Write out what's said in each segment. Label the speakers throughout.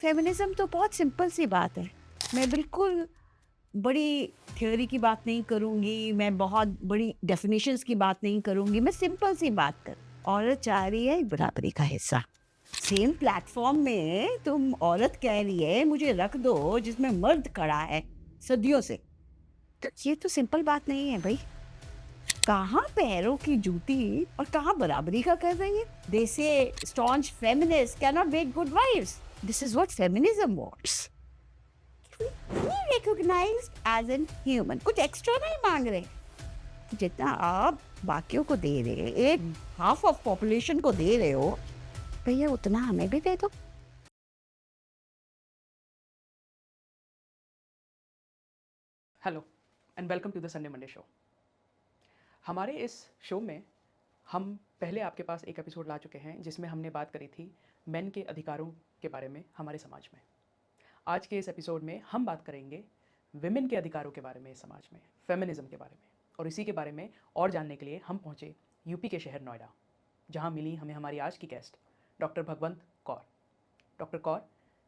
Speaker 1: Feminism तो बहुत simple सी बात है। मैं बिल्कुल बड़ी थ्योरी की बात नहीं करूँगी, मैं बहुत बड़ी डेफिनेशंस की बात नहीं करूँगी, मैं सिंपल सी बात कर औरत चाह रही है बराबरी का हिस्सा। सेम प्लेटफ़ॉर्म में तुम औरत कह रही है मुझे रख दो जिसमें मर्द खड़ा है सदियों से। तो ये तो सिंपल बात नहीं है भई। कहाँ पैरों की जूती और कहाँ बराबरी का कर रही है? They say staunch feminists cannot make good wives. This is what feminism wants. Be recognized as an human. कुछ एक्स्ट्रा नहीं मांग रहे। जितना आप बाकियों को दे रहे, एक हाफ ऑफ पॉपुलेशन को दे रहे हो, भैया उतना हमें भी दे दो।
Speaker 2: Hello and welcome to the Sunday Monday show. हमारे इस शो में हम पहले आपके पास एक एपिसोड ला चुके हैं जिसमें हमने बात करी थी मेन के अधिकारों के बारे में हमारे समाज में। आज के इस एपिसोड में हम बात करेंगे विमेन के अधिकारों के बारे में इस समाज में, फेमिनिज्म के बारे में। और इसी के बारे में और जानने के लिए हम पहुँचे यूपी के शहर नोएडा, जहाँ मिली हमें हमारी आज की guest doctor Bhagwant Kaur. Doctor Kaur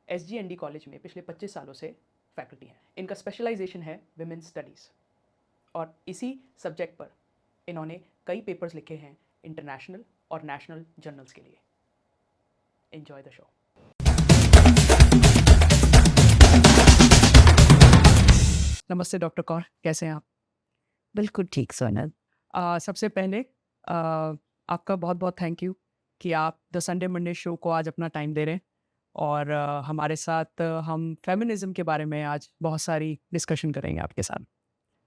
Speaker 2: SGND college में पिछले 25 सालों से फैकल्टी हैं। इनका स्पेशलाइजेशन है विमेन स्टडीज़ और इसी सब्जेक्ट पर इन्होंने कई पेपर्स लिखे हैं इंटरनेशनल और नेशनल जर्नल्स के लिए। Enjoy the show. नमस्ते डॉक्टर कौर, कैसे हैं आप?
Speaker 1: बिल्कुल ठीक सोनल।
Speaker 2: सबसे पहले आपका बहुत बहुत थैंक यू कि आप द संडे मंडे शो को आज अपना टाइम दे रहे हैं और हमारे साथ हम फेमिनिज्म के बारे में आज बहुत सारी डिस्कशन करेंगे आपके साथ।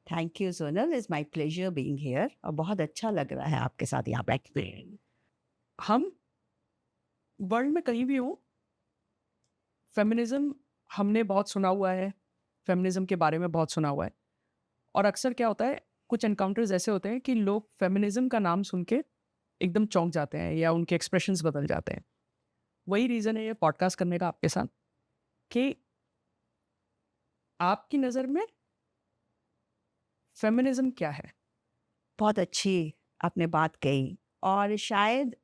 Speaker 1: Thank you Sonal, it's my pleasure being here और बहुत अच्छा लग रहा है आपके साथ यहाँ बैठ के।
Speaker 2: हम वर्ल्ड में कहीं भी हो, फेमिनिज्म हमने बहुत सुना हुआ है, फेमिनिज्म के बारे में बहुत सुना हुआ है। और अक्सर क्या होता है, कुछ एनकाउंटर्स ऐसे होते हैं कि लोग फेमिनिज्म का नाम सुन के एकदम चौंक जाते हैं या उनके एक्सप्रेशंस बदल जाते हैं। वही रीज़न है ये पॉडकास्ट करने का आपके साथ कि आपकी नज़र में फेमिनिज्म क्या है?
Speaker 1: बहुत अच्छी आपने बात कही और शायद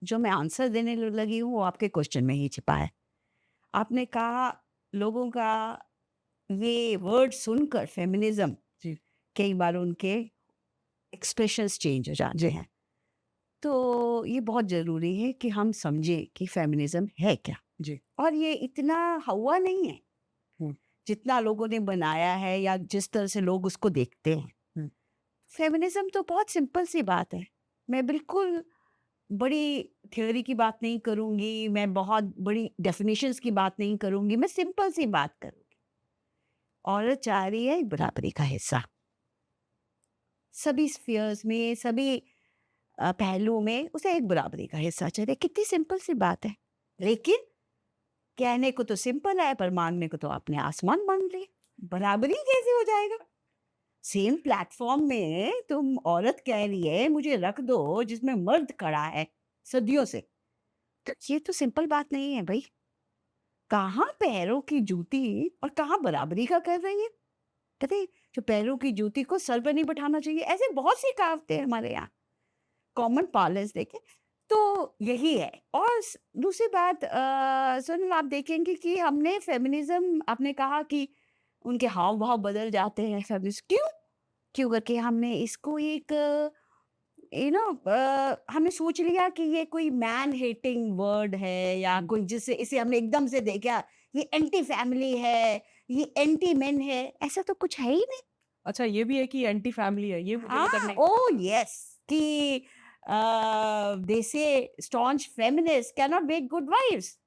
Speaker 1: जो मैं आंसर देने लगी हूँ वो आपके क्वेश्चन में ही छिपा है। आपने कहा लोगों का ये वर्ड सुनकर फेमिनिज्म
Speaker 2: जी,
Speaker 1: कई बार उनके एक्सप्रेशंस चेंज हो जाते
Speaker 2: जी,
Speaker 1: हैं। तो ये बहुत ज़रूरी है कि हम समझें कि फेमिनिज्म है क्या?
Speaker 2: जी।
Speaker 1: और ये इतना हौवा नहीं है,
Speaker 2: हुँ,
Speaker 1: जितना लोगों ने बनाया है या जिस तरह से लोग उसको देखते हैं।
Speaker 2: हुँ।
Speaker 1: फेमिनिज्म तो बहुत सिंपल सी बात है। मैं बिल्कुल बड़ी थ्योरी की बात नहीं करूँगी, मैं बहुत बड़ी डेफिनेशंस की बात नहीं करूँगी, मैं सिंपल सी बात करूँगी। औरत चाह रही है बराबरी का हिस्सा। सभी स्फीयर्स में, सभी पहलुओं में उसे एक बराबरी का हिस्सा चाहिए। कितनी सिंपल सी बात है। लेकिन कहने को तो सिंपल है पर माँगने को तो आपने आसमान माँग लिया। बराबरी कैसे हो जाएगा? सेम प्लेटफ़ॉर्म में तुम औरत कह रही है मुझे रख दो जिसमें मर्द खड़ा है सदियों से। तो ये तो सिंपल बात नहीं है भई। कहाँ पैरों की जूती और कहाँ बराबरी का कर रही है? कहते हैं, जो पैरों की जूती को सर पे नहीं बैठाना चाहिए, ऐसे बहुत सी कहावतें हैं हमारे यहाँ। कॉमन पार्लेंस देखें तो यही है। और दूसरी बात सुनील, आप देखेंगे कि हमने फेमिनिज्म, आपने कहा कि उनके हाव भाव बदल जाते हैं फेमिनिस्ट, क्यों क्यों करके हमने इसको एक हमने सोच लिया कि ये कोई मैन हेटिंग वर्ड है या कोई जिससे इसे हमने एकदम से देखा ये एंटी फैमिली है, ये एंटी मेन है, ऐसा तो कुछ है ही नहीं।
Speaker 2: अच्छा, ये भी है कि एंटी फैमिली है, ये मुझे अभी तक नहीं पता
Speaker 1: ओह
Speaker 2: था।
Speaker 1: यस, कि they say staunch feminist can not make good wives.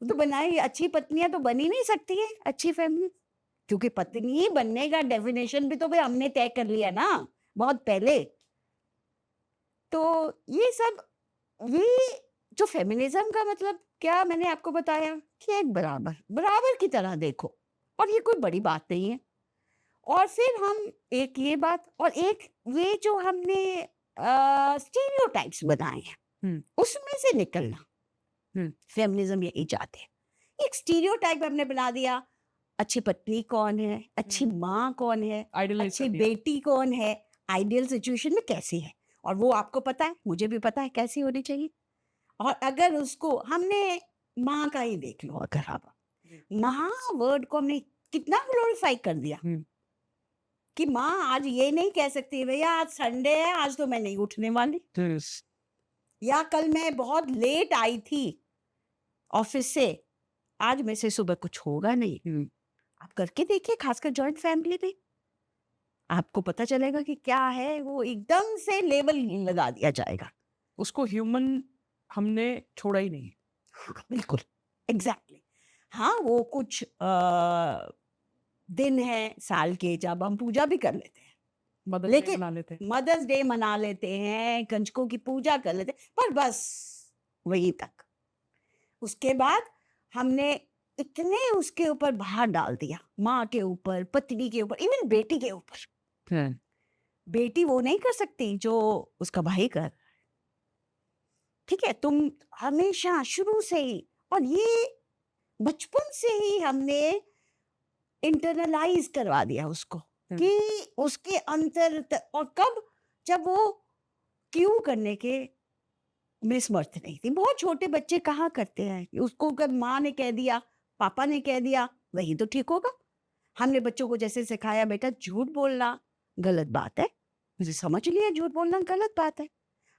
Speaker 1: तो बनाई अच्छी पत्नियां तो बन ही नहीं सकती है अच्छी फैमिली, क्योंकि पत्नी बनने का डेफिनेशन भी तो भाई हमने तय कर लिया ना बहुत पहले। तो ये सब, ये जो फेमिनिज्म का मतलब क्या मैंने आपको बताया कि एक बराबर बराबर की तरह देखो, और ये कोई बड़ी बात नहीं है। और फिर हम एक ये बात और एक ये जो हमने स्टीरियोटाइप्स बनाए हैं
Speaker 2: हुँ,
Speaker 1: उसमें से निकलना,
Speaker 2: हुँ,
Speaker 1: फेमिनिज्म यही चाहते हैं। एक स्टीरियोटाइप हमने बना दिया, अच्छी पत्नी कौन है, अच्छी
Speaker 2: हुँ।
Speaker 1: माँ कौन है,
Speaker 2: आइडियलाइज़ कर
Speaker 1: अच्छी
Speaker 2: दिया।
Speaker 1: बेटी कौन है, आइडियल सिचुएशन में कैसी है, और वो आपको पता है, मुझे भी पता है कैसी होनी चाहिए। और अगर उसको हमने माँ का ही देख लो अगर आप,
Speaker 2: जी।
Speaker 1: माँ वर्ड को हमने कितना ग्लोरीफाई कर दिया
Speaker 2: हुँ।
Speaker 1: कि माँ आज ये नहीं कह सकती भैया आज संडे है, आज तो मैं नहीं उठने वाली,
Speaker 2: यस।
Speaker 1: या कल मैं बहुत लेट आई थी ऑफिस से, आज में से सुबह कुछ होगा नहीं।
Speaker 2: हुँ।
Speaker 1: आप करके देखिए, खासकर जॉइंट फैमिली में आपको पता चलेगा कि क्या है, वो एकदम से लेबल लगा दिया जाएगा।
Speaker 2: उसको ह्यूमन हमने छोड़ा ही नहीं।
Speaker 1: हाँ, बिल्कुल, एग्ज़ैक्टली। हाँ, वो कुछ दिन हैं साल के जब हम पूजा भी कर लेते हैं,
Speaker 2: मदर्स डे
Speaker 1: लेकिन
Speaker 2: मना लेते हैं।
Speaker 1: मदर्स डे मना लेते हैं, कंजकों की पूजा कर लेते हैं, पर बस वहीं तक। उसके बाद हमने इतने उसके ऊपर भार डाल दिया, माँ के ऊपर, पत्नी के ऊपर, इवन बेटी के ऊपर।
Speaker 2: हैं।
Speaker 1: बेटी वो नहीं कर सकती जो उसका भाई कर, ठीक है? तुम हमेशा शुरू से ही, और ये बचपन से ही हमने इंटरनलाइज करवा दिया उसको
Speaker 2: हुँ।
Speaker 1: कि उसके अंतर और कब, जब वो क्यों करने के में समर्थ नहीं थी। बहुत छोटे बच्चे कहाँ करते हैं, उसको अगर माँ ने कह दिया, पापा ने कह दिया, वही तो ठीक होगा। हमने बच्चों को जैसे सिखाया बेटा झूठ बोलना गलत बात है, मुझे समझ लिया झूठ बोलना गलत बात है।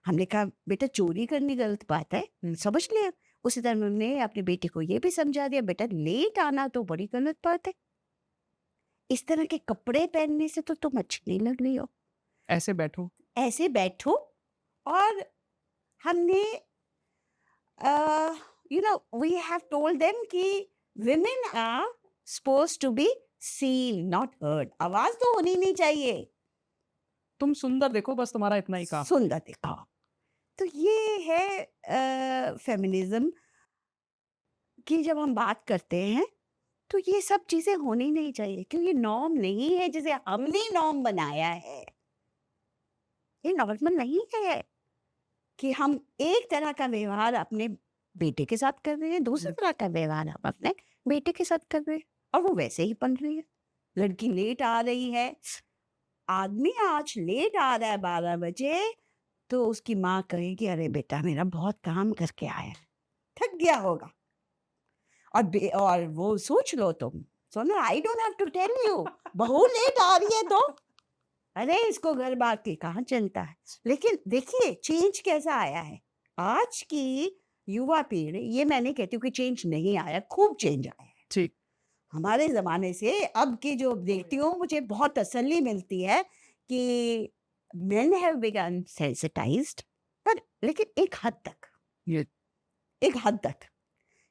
Speaker 1: हमने कहा बेटा चोरी करनी गलत बात है, समझ लिया। उसी तरह हमने अपने बेटे को ये भी समझा दिया बेटा लेट आना तो बड़ी गलत बात है। इस तरह के कपड़े पहनने से तो तुम अच्छी नहीं लग रही हो,
Speaker 2: ऐसे बैठो।
Speaker 1: ऐसे बैठो। और हमने वी हैव टोल्ड देम कि women are supposed to be seen not heard, आवाज तो होनी नहीं चाहिए,
Speaker 2: तुम सुंदर देखो बस तुम्हारा इतना ही काम।
Speaker 1: सुंदर दिखाओ। तो ये है फेमिनिज्म की जब हम बात करते हैं, तो ये सब चीजें होनी नहीं चाहिए क्योंकि ये नॉर्म नहीं है जिसे हमने नॉर्म बनाया है। ये नॉर्मल नहीं है कि हम एक तरह का व्यवहार अपने बेटे के साथ कर रहे हैं, दूसरे तरह का व्यवहार हम अपने बेटे के साथ कर रहे हैं, और वो वैसे ही बन रही है। लड़की लेट आ रही है, आदमी आज लेट आ रहा है 12 बजे, तो उसकी माँ कहेगी अरे बेटा मेरा बहुत काम करके आया है, थक गया होगा। और वो सोच लो तुम, Sona I don't have to tell you, बहू लेट आ रही है तो अरे इसको घर बार के कहाँ चलता है। लेकिन देखिए चेंज कैसा आया है आज की युवा पीढ़ी, ये मैं नहीं कहती हूँ कि चेंज नहीं आया, खूब चेंज आया है।
Speaker 2: ठीक।
Speaker 1: हमारे ज़माने से अब की जो देखती हूँ मुझे बहुत तसल्ली मिलती है कि मेन हैव बिगन सेंसिटाइज्ड, पर लेकिन एक हद तक,
Speaker 2: ये
Speaker 1: एक हद तक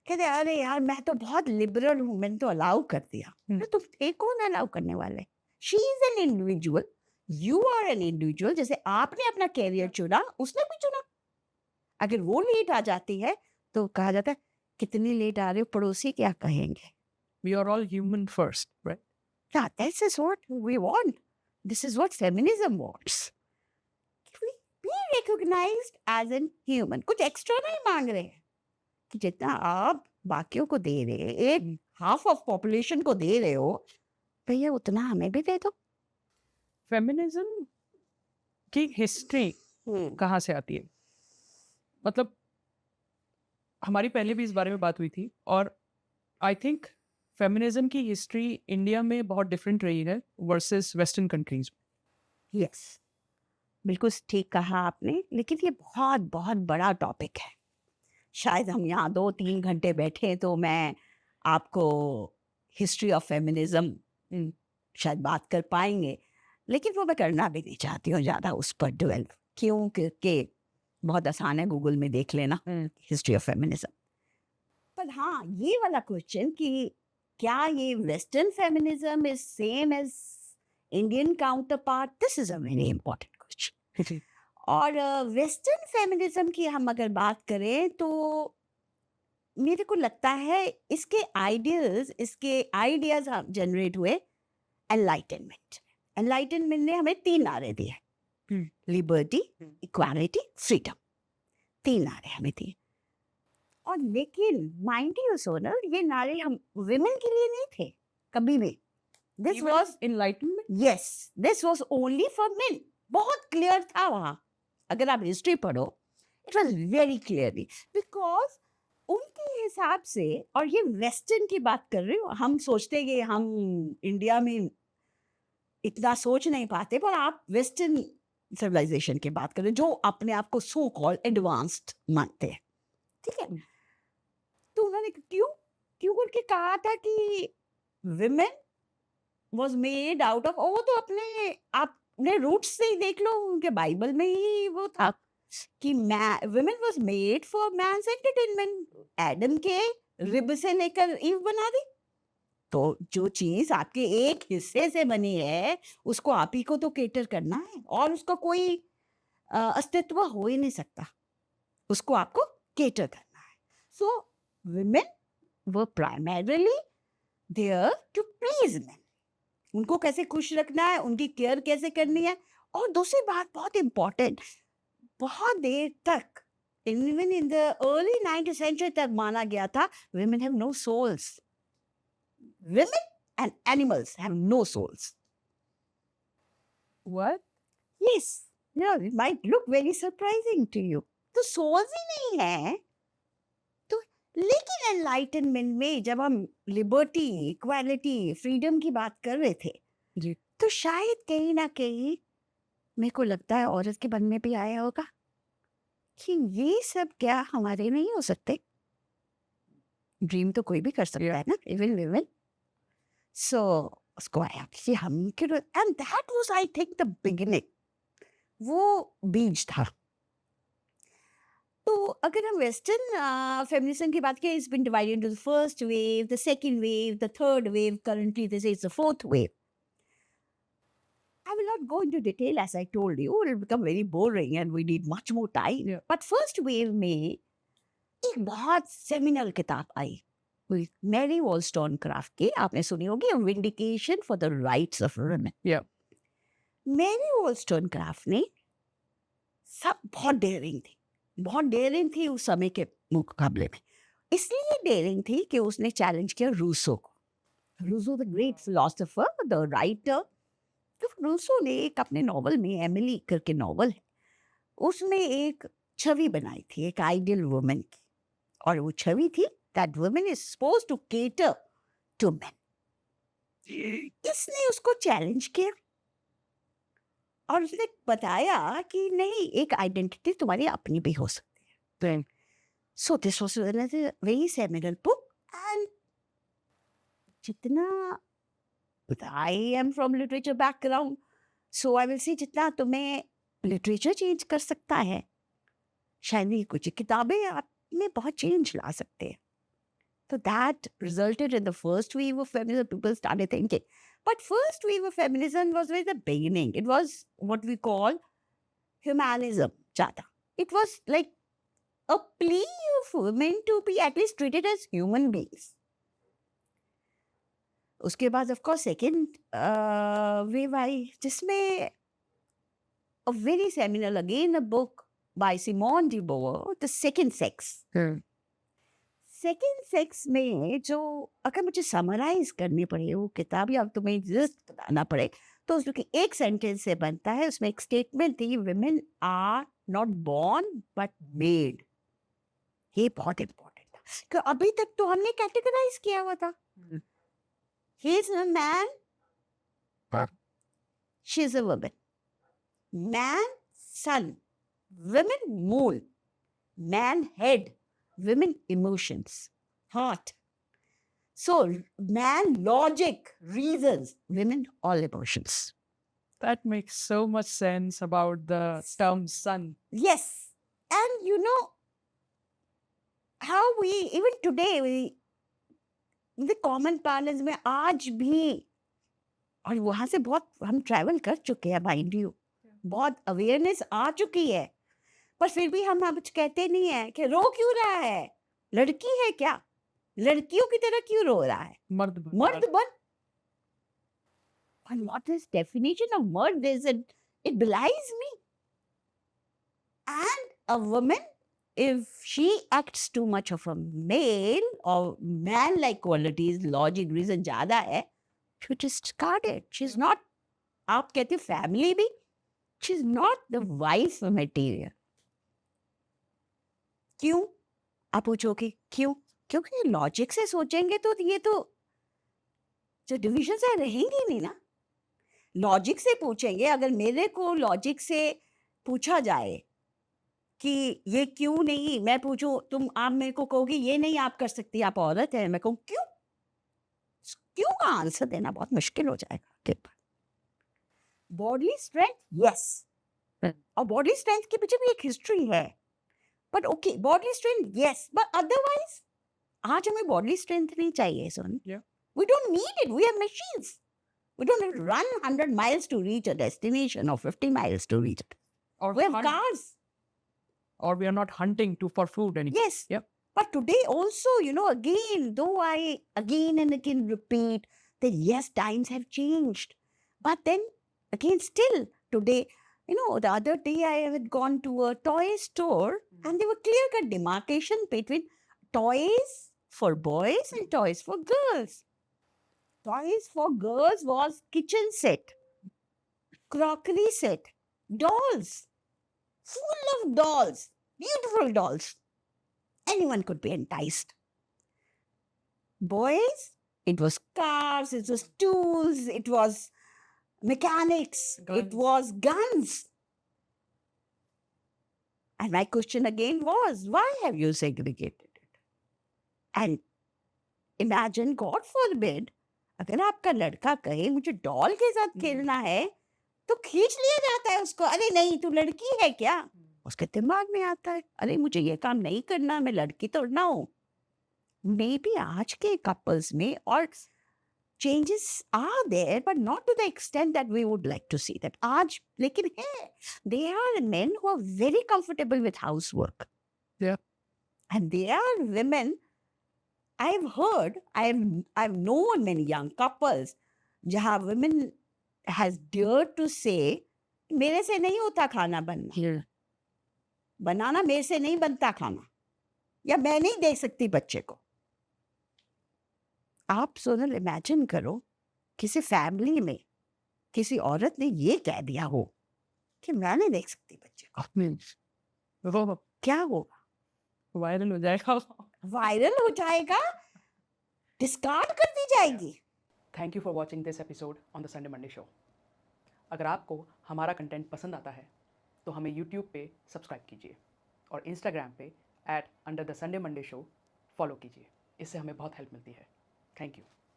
Speaker 1: कहते अरे यार मैं तो बहुत लिबरल हूँ, मैंने तो अलाउ कर दिया। अरे तुम थे कौन अलाउ करने वाले? She is an individual, you are an individual. जैसे आपने अपना कैरियर चुना, उसने भी चुना। अगर वो लेट आ जाती है तो कहा जाता है कितनी लेट आ रहे हो, पड़ोसी क्या कहेंगे।
Speaker 2: We are all human first, right?
Speaker 1: Yeah, this is what we want. This is what feminism wants. We be recognized as an human. कुछ एक्स्ट्रा नहीं मांग रहे हैं कि जितना आप बाकियों को दे रहे हैं, एक हाफ ऑफ पॉपुलेशन को दे रहे हो, भैया उतना हमें भी दे दो।
Speaker 2: फेमिनिज्म की हिस्ट्री कहाँ से आती है? मतलब हमारी पहले भी इस बारे में बात हुई थी, और आई थिंक फेमिनिज्म की हिस्ट्री इंडिया में बहुत डिफरेंट रही है वर्सेस वेस्टर्न कंट्रीज।
Speaker 1: यस, बिल्कुल ठीक कहा आपने, लेकिन ये बहुत बहुत बड़ा टॉपिक है। शायद हम यहाँ 2-3 घंटे बैठे तो मैं आपको हिस्ट्री ऑफ फेमिनिज्म शायद बात कर पाएंगे, लेकिन वो मैं करना भी नहीं चाहती हूँ ज़्यादा उस पर डिवेल्व, क्यों? क्योंकि बहुत आसान है, गूगल में देख लेना हिस्ट्री ऑफ फेमिनिज्म। पर हाँ, ये वाला क्वेश्चन कि क्या ये western feminism is same as Indian counterpart, this is a very important question. और वेस्टर्न फेमिनिज्म की हम अगर बात करें तो मेरे को लगता है इसके आइडियाज जनरेट हुए एनलाइटनमेंट। एनलाइटनमेंट ने हमें 3 नारे दिए, लिबर्टी, इक्वालिटी, फ्रीडम। 3 नारे हमें दिए। और लेकिन माइंड यू सोनल, ये नारे हम विमेन के लिए नहीं थे कभी भी। This was
Speaker 2: enlightenment.
Speaker 1: Yes, this was only for main. बहुत क्लियर था वहाँ, अगर आप हिस्ट्री पढ़ो, it was very clearly, because उनके हिसाब से, और ये वेस्टर्न की बात कर रही हूँ, हम सोचते हैं कि हम इंडिया में इतना सोच नहीं पाते, पर आप वेस्टर्न सिविलाइजेशन की बात कर रहे हैं जो अपने आप को सो कॉल्ड एडवांस्ड मानते हैं, ठीक है। तो उन्होंने क्यों क्यों करके कहा था कि women was made out of, वो तो अपने रूट्स से ही देख लो, उनके बाइबल में ही वो था कि women was made for man's entertainment. Adam के रिब से लेकर ईव बना दी। तो जो चीज आपके एक हिस्से से बनी है उसको आप ही को तो केटर करना है, और उसका कोई अस्तित्व हो ही नहीं सकता, उसको आपको केटर करना है। So women were primarily there to please man, उनको कैसे खुश रखना है, उनकी केयर कैसे करनी है। और दूसरी बात बहुत इंपॉर्टेंट, बहुत देर तक even in the early 19th century तक माना गया था women have no souls, women and animals have no souls.
Speaker 2: What?
Speaker 1: Yes, yeah, it might look very surprising to you. तो souls ही नहीं है तो, लेकिन एनलाइटनमेंट में जब हम लिबर्टी, इक्वालिटी, फ्रीडम की बात कर रहे थे
Speaker 2: जी।
Speaker 1: तो शायद कहीं ना कहीं मेरे को लगता है औरत के मन में भी आया होगा कि ये सब क्या हमारे नहीं हो सकते। ड्रीम तो कोई भी कर सकता है ना, इवन विमेन। सो उसको आया कि हम क्यों, and that was I think the beginning, वो बीज था। तो अगर हम वेस्टर्न फेमिनिज्म की बात करें, it's been divided into the first wave, the second wave, the third wave, currently this is the fourth wave. I will not go into detail, as I told you. It will become very boring and we need much more time.
Speaker 2: Yeah.
Speaker 1: But first wave में एक बहुत seminal किताब I marry वॉलस्टोनक्राफ्ट की, आपने सुनी होगी, vindication for the rights of women.
Speaker 2: Yeah.
Speaker 1: Mary Wollstonecraft ने सब बहुत डेयरिंग थी उस समय के मुकाबले में। इसलिए डेयरिंग थी कि उसने चैलेंज किया रूसो को। Rousseau the great philosopher, the writer. तो रूसो ने एक अपने नॉवल में, एमिली करके नॉवल है, उसमें एक छवि बनाई थी एक आइडियल वुमन की, और वो छवि थी that woman is supposed to cater to men. इसने उसको चैलेंज किया और उसने बताया कि नहीं, एक आइडेंटिटी तुम्हारी अपनी भी हो सकती है। So this was another very seminal book. And जितना I am from literature background, so I will say जितना तुम्हें लिटरेचर चेंज कर सकता है, शायद ही कुछ किताबें आप में बहुत चेंज ला सकते हैं। So that resulted in the first wave of feminism. People started thinking, but first wave of feminism was with the beginning. It was what we call humanism. Jada. It was like a plea of women to be at least treated as human beings. उसके बाद of course second wave आई, जिसमें a very seminal again a book by Simone de Beauvoir, The Second Sex. Second sex में जो अगर मुझे summarise करनी पड़े वो किताब, या तुम्हें जस्ट बताना पड़े, तो उसमें एक सेंटेंस से बनता है। उसमें एक स्टेटमेंट थी, women are not born but made। ये बहुत इम्पोर्टेंट था कि अभी तक तो हमने कैटेगराइज किया हुआ था, he is a man, she is a woman, man sun, women moon, man head, women emotions, heart. So man logic, reasons, women all emotions.
Speaker 2: That makes so much sense about the term sun.
Speaker 1: Yes, and you know how we even today we the common parlance में आज भी, और वहां से बहुत हम travel कर चुके हैं, माइंड यू, बहुत अवेयरनेस आ चुकी है, पर फिर भी हम कुछ कहते नहीं है कि रो क्यों रहा है, लड़की है क्या, लड़कियों की तरह क्यों रो रहा है,
Speaker 2: मर्द बन।
Speaker 1: मर्द बन। And what is definition of murder is it belies me. And a woman, if she acts too much of a male or man-like qualities, logic, reason ज़्यादा है, she just discarded. She's not, आप कहते family भी, she's not the wife material. क्यों? आप पूछोगे क्यों? क्योंकि लॉजिक से सोचेंगे तो ये तो जो डिविजन्स है रहेंगी नहीं ना। लॉजिक से पूछेंगे, अगर मेरे को लॉजिक से पूछा जाए कि ये क्यों नहीं, मैं पूछूं तुम, आप मेरे को कहोगे ये नहीं आप कर सकती, आप औरत है, मैं कहूँ क्यों? क्यों का आंसर देना बहुत मुश्किल हो जाएगा आपके पास। बॉडी स्ट्रेंथ, यस, और बॉडी स्ट्रेंथ के पीछे भी एक हिस्ट्री है, but okay body strength yes, but otherwise आज हमें बॉडी स्ट्रेंथ नहीं चाहिए सुन।
Speaker 2: Yeah.
Speaker 1: We don't need it. We have machines. We don't have to run 100 miles to reach a destination or 50 miles to reach it.
Speaker 2: Or
Speaker 1: We have
Speaker 2: hunt,
Speaker 1: cars.
Speaker 2: or we are not hunting for food anymore.
Speaker 1: Yes.
Speaker 2: Yep.
Speaker 1: But today also, you know, again, though I again and again repeat that yes, times have changed. But then again, still today, you know, the other day I had gone to a toy store and there were clear-cut demarcation between toys for boys and toys for girls. Toys for girls was kitchen set, crockery set, dolls, full of dolls, beautiful dolls. Anyone could be enticed. Boys, it was cars, it was tools, it was mechanics, it
Speaker 2: Guns.
Speaker 1: was guns. And my question again was, why have you segregated it? And imagine, God forbid, अगर आपका लड़का कहे मुझे doll के साथ खेलना है तो खींच लिया जाता है उसको, अरे नहीं तू लड़की है क्या? उसके दिमाग में आता है अरे मुझे ये काम नहीं करना, मैं लड़की तो ना हूं। मे बी आज के कपल्स में और changes are there, but not to the extent that we would like to see that. आज लेकिन है, there are men who are very comfortable with housework.
Speaker 2: Yeah.
Speaker 1: And there are women, I've heard, I've known many young couples जहाँ women has dared to say मेरे से नहीं होता खाना बनना,
Speaker 2: Here.
Speaker 1: बनाना मेरे से नहीं बनता खाना, या मैं नहीं दे सकती बच्चे को। आप सोनल इमेजिन करो किसी फैमिली में किसी औरत ने ये कह दिया हो कि मैं नहीं देख सकती बच्चे को,
Speaker 2: वो
Speaker 1: क्या होगा?
Speaker 2: वायरल हो जाएगा।
Speaker 1: वायरल हो जाएगा, डिस्कार्ड कर दी जाएगी।
Speaker 2: Thank you for watching this episode on the Sunday Monday show. अगर आपको हमारा कंटेंट पसंद आता है तो हमें यूट्यूब पे सब्सक्राइब कीजिए और इंस्टाग्राम पे @under the Sunday Monday show follow कीजिए। इससे हमें बहुत हेल्प मिलती है। Thank you.